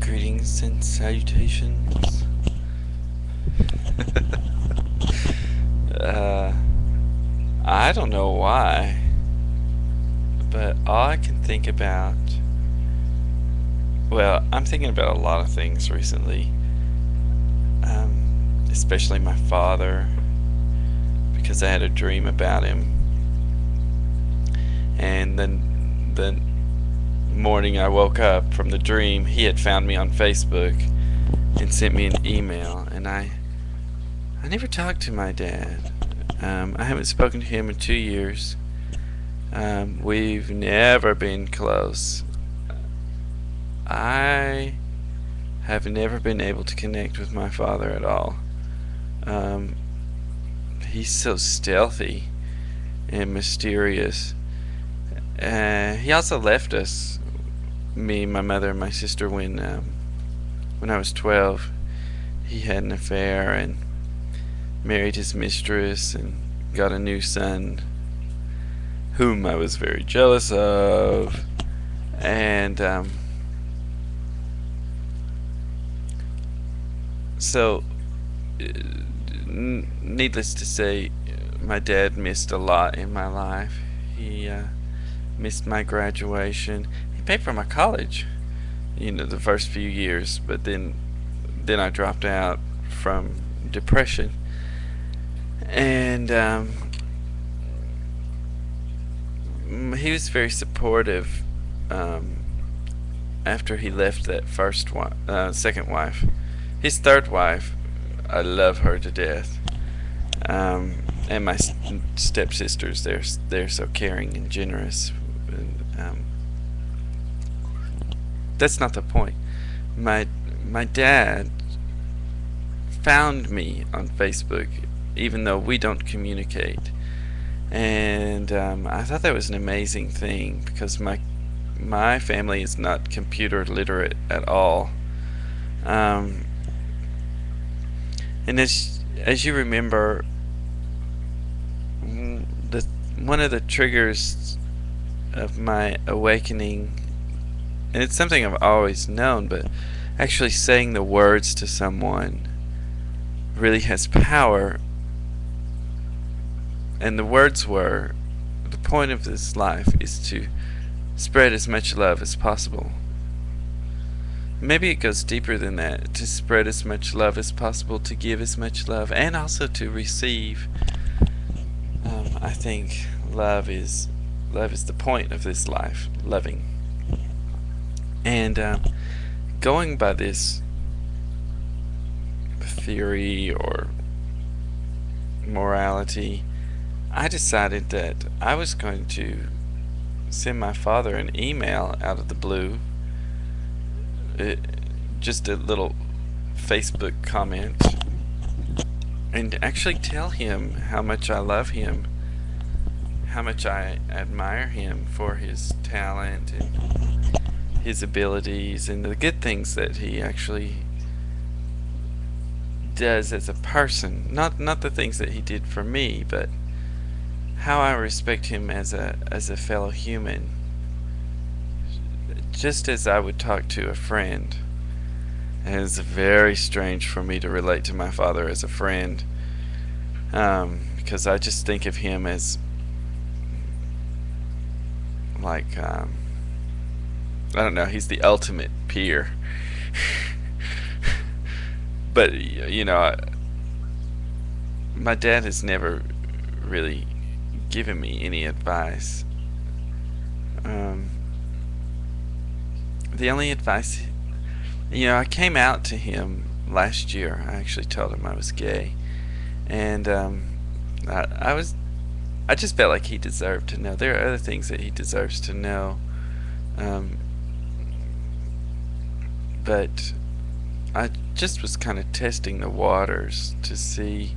Greetings and salutations. uh, I don't know why, but all I can think about. Well, I'm thinking about a lot of things recently, especially my father, because I had a dream about him, and then the morning I woke up from the dream, he had found me on Facebook and sent me an email, and I never talked to my dad. I haven't spoken to him in 2 years. We've never been close. I have never been able to connect with my father at all. Um, he's so stealthy and mysterious. He also left us, me, my mother, and my sister, when I was 12. He had an affair and married his mistress and got a new son, whom I was very jealous of. And so, needless to say, my dad missed a lot in my life. He missed my graduation. He paid for my college, the first few years, but then I dropped out from depression. And he was very supportive after he left that second wife. His third wife, I love her to death. And my stepsisters, they're so caring and generous. And, that's not the point. My dad found me on Facebook, even though we don't communicate. And I thought that was an amazing thing because my family is not computer literate at all. Um, and as you remember, the one of the triggers of my awakening, and it's something I've always known, but actually saying the words to someone really has power. And the words were, the point of this life is to spread as much love as possible. Maybe it goes deeper than that, to spread as much love as possible, to give as much love, and also to receive. I think love is the point of this life, loving. And going by this theory or morality, I decided that I was going to send my father an email out of the blue, just a little Facebook comment, and actually tell him how much I love him, how much I admire him for his talent and his abilities and the good things that he actually does as a person. Not the things that he did for me, but how I respect him as a fellow human, just as I would talk to a friend. And it's very strange for me to relate to my father as a friend, because I just think of him as like I don't know, he's the ultimate peer. But my dad has never really given me any advice. The only advice, I came out to him last year. I actually told him I was gay, and I just felt like he deserved to know. There are other things that he deserves to know, but I just was kind of testing the waters to see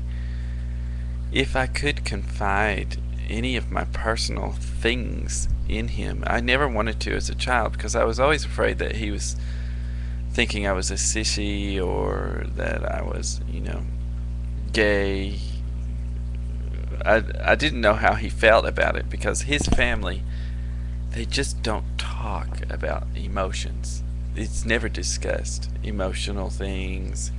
if I could confide any of my personal things in him. I never wanted to as a child because I was always afraid that he was thinking I was a sissy or that I was, gay. I didn't know how he felt about it because his family, they just don't talk about emotions. it's never discussed. Emotional things,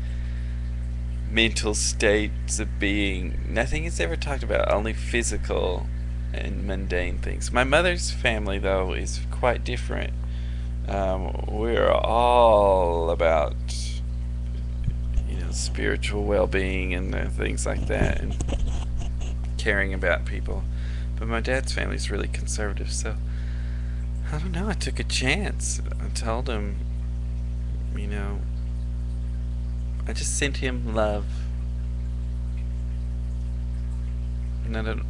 mental states of being, nothing is ever talked about, only physical and mundane things. My mother's family, though, is quite different. We're all about, spiritual well-being and things like that, and caring about people. But my dad's family is really conservative, so I don't know. I took a chance. I told him, you know, I just sent him love, and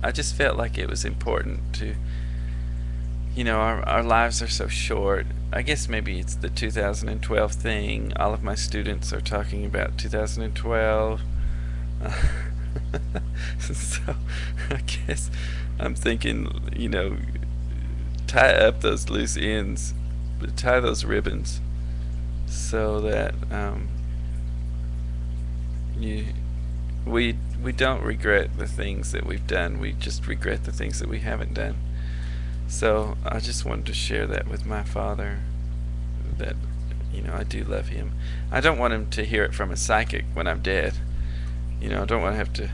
I just felt like it was important to, our lives are so short. I guess maybe it's the 2012 thing. All of my students are talking about 2012. So I guess I'm thinking, tie up those loose ends, tie those ribbons, so that you we don't regret the things that we've done. We just regret the things that we haven't done. So I just wanted to share that with my father, that I do love him. I don't want him to hear it from a psychic when I'm dead. I don't want to have to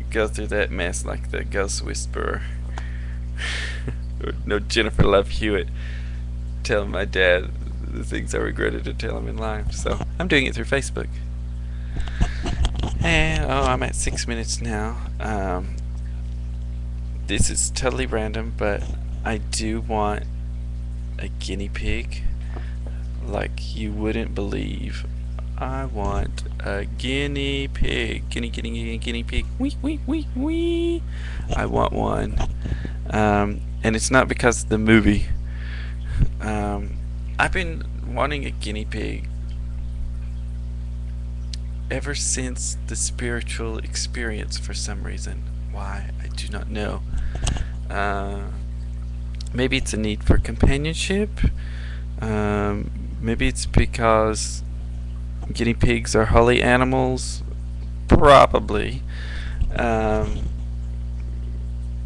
go through that mess like the ghost whisperer. Or no Jennifer Love Hewitt telling my dad the things I regretted to tell him in life. So I'm doing it through Facebook. And I'm at 6 minutes now. This is totally random, but I do want a guinea pig like you wouldn't believe. I want a guinea pig. Guinea pig. Wee, wee, wee, wee. I want one. And it's not because of the movie. I've been wanting a guinea pig ever since the spiritual experience for some reason. Why, I do not know. Maybe it's a need for companionship. Maybe it's because guinea pigs are holy animals. Probably.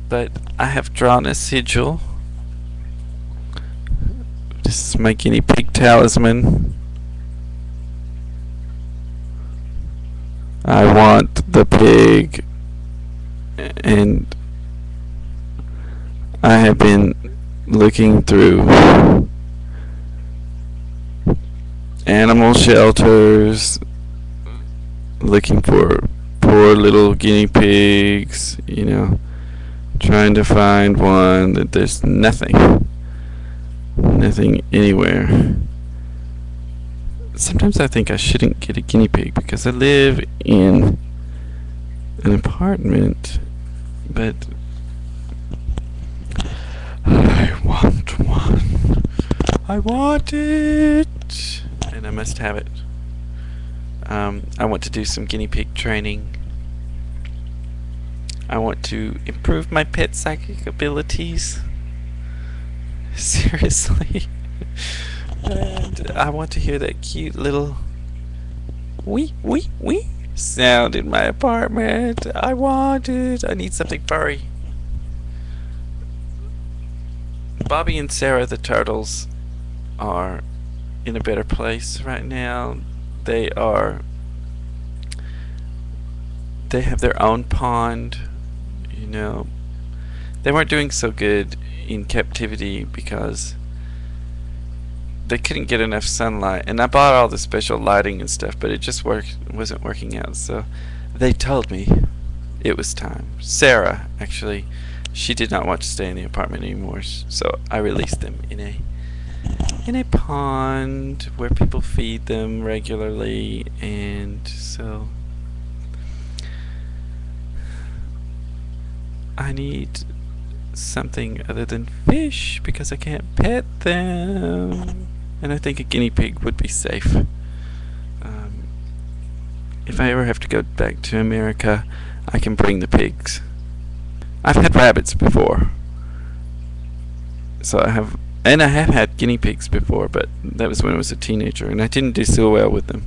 But I have drawn a sigil. This is my guinea pig talisman. I want the pig, and I have been looking through animal shelters, looking for poor little guinea pigs, trying to find one. That there's nothing anywhere. Sometimes I think I shouldn't get a guinea pig because I live in an apartment, but I want one. I want it, and I must have it. I want to do some guinea pig training. I want to improve my pet psychic abilities. Seriously. And I want to hear that cute little wee wee wee sound in my apartment. I want it. I need something furry. Bobby and Sarah the turtles are in a better place right now. They have their own pond. They weren't doing so good in captivity because they couldn't get enough sunlight, and I bought all the special lighting and stuff, but it just wasn't working out. So they told me it was time. Sarah, actually, she did not want to stay in the apartment anymore, so I released them in a pond where people feed them regularly. And so I need something other than fish because I can't pet them. And I think a guinea pig would be safe. If I ever have to go back to America, I can bring the pigs. I've had rabbits before. So I have had guinea pigs before, but that was when I was a teenager, and I didn't do so well with them.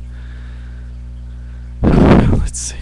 Let's see.